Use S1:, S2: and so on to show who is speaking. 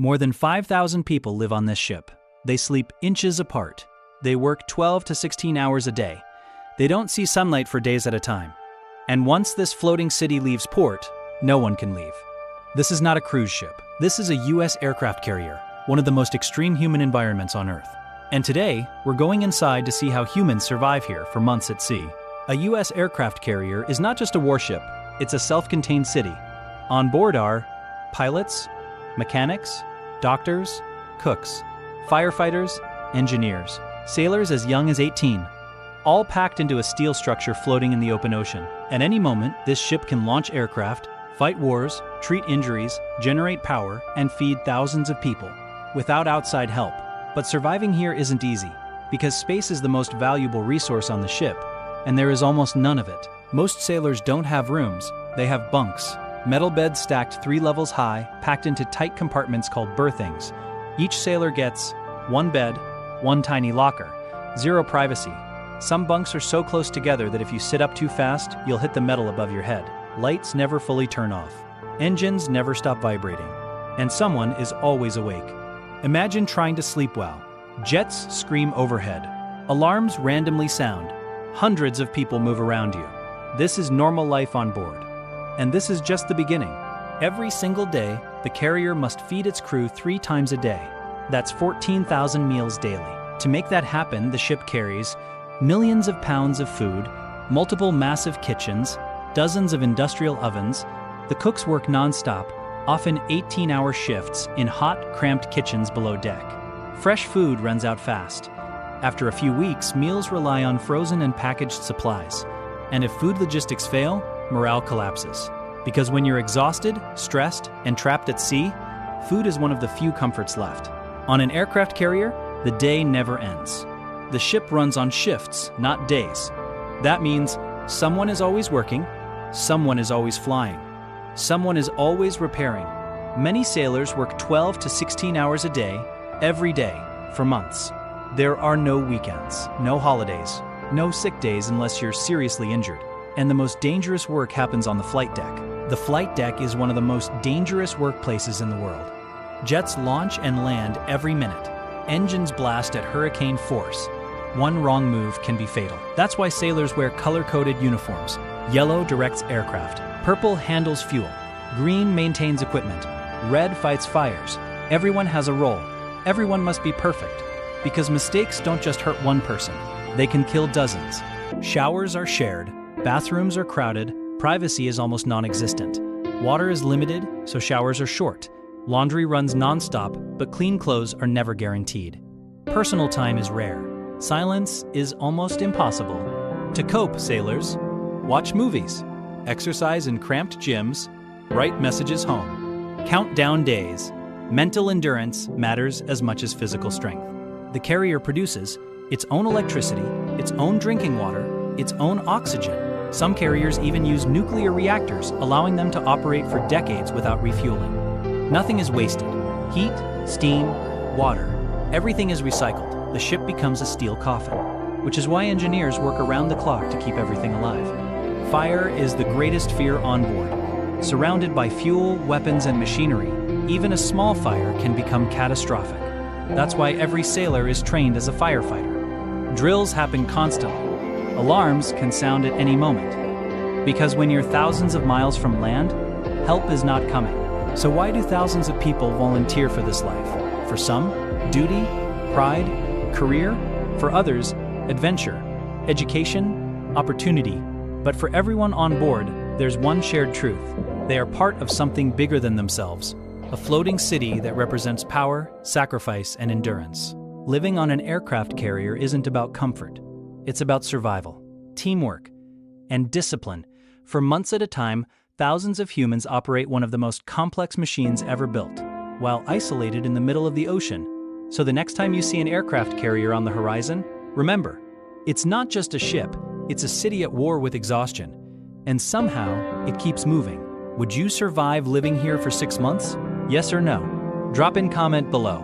S1: More than 5,000 people live on this ship. They sleep inches apart. They work 12 to 16 hours a day. They don't see sunlight for days at a time. And once this floating city leaves port, no one can leave. This is not a cruise ship. This is a U.S. aircraft carrier, one of the most extreme human environments on Earth. And today, we're going inside to see how humans survive here for months at sea. A U.S. aircraft carrier is not just a warship, it's a self-contained city. On board are pilots, mechanics, doctors, cooks, firefighters, engineers, sailors as young as 18, all packed into a steel structure floating in the open ocean. At any moment, this ship can launch aircraft, fight wars, treat injuries, generate power, and feed thousands of people without outside help. But surviving here isn't easy, because space is the most valuable resource on the ship, and there is almost none of it. Most sailors don't have rooms, they have bunks. Metal beds stacked 3 levels high, packed into tight compartments called berthings. Each sailor gets one bed, one tiny locker, zero privacy. Some bunks are so close together that if you sit up too fast, you'll hit the metal above your head. Lights never fully turn off. Engines never stop vibrating. And someone is always awake. Imagine trying to sleep well. Jets scream overhead. Alarms randomly sound. Hundreds of people move around you. This is normal life on board. And this is just the beginning. Every single day, the carrier must feed its crew 3 times a day. That's 14,000 meals daily. To make that happen, the ship carries millions of pounds of food, multiple massive kitchens, dozens of industrial ovens. The cooks work nonstop, often 18-hour shifts in hot, cramped kitchens below deck. Fresh food runs out fast. After a few weeks, meals rely on frozen and packaged supplies. And if food logistics fail, morale collapses. Because when you're exhausted, stressed, and trapped at sea, food is one of the few comforts left. On an aircraft carrier, the day never ends. The ship runs on shifts, not days. That means someone is always working, someone is always flying, someone is always repairing. Many sailors work 12 to 16 hours a day, every day, for months. There are no weekends, no holidays, no sick days unless you're seriously injured. And the most dangerous work happens on the flight deck. The flight deck is one of the most dangerous workplaces in the world. Jets launch and land every minute. Engines blast at hurricane force. One wrong move can be fatal. That's why sailors wear color-coded uniforms. Yellow directs aircraft. Purple handles fuel. Green maintains equipment. Red fights fires. Everyone has a role. Everyone must be perfect. Because mistakes don't just hurt one person. They can kill dozens. Showers are shared. Bathrooms are crowded, privacy is almost non-existent. Water is limited, so showers are short. Laundry runs non-stop, but clean clothes are never guaranteed. Personal time is rare. Silence is almost impossible. To cope, sailors, watch movies, exercise in cramped gyms, write messages home. Count down days. Mental endurance matters as much as physical strength. The carrier produces its own electricity, its own drinking water, its own oxygen. Some carriers even use nuclear reactors, allowing them to operate for decades without refueling. Nothing is wasted. Heat, steam, water, everything is recycled. The ship becomes a steel coffin, which is why engineers work around the clock to keep everything alive. Fire is the greatest fear on board. Surrounded by fuel, weapons, and machinery, even a small fire can become catastrophic. That's why every sailor is trained as a firefighter. Drills happen constantly. Alarms can sound at any moment. Because when you're thousands of miles from land, help is not coming. So why do thousands of people volunteer for this life? For some, duty, pride, career. For others, adventure, education, opportunity. But for everyone on board, there's one shared truth. They are part of something bigger than themselves. A floating city that represents power, sacrifice, and endurance. Living on an aircraft carrier isn't about comfort. It's about survival, teamwork, and discipline. For months at a time, thousands of humans operate one of the most complex machines ever built, while isolated in the middle of the ocean. So the next time you see an aircraft carrier on the horizon, remember, it's not just a ship, it's a city at war with exhaustion. And somehow, it keeps moving. Would you survive living here for 6 months? Yes or no? Drop in comment below.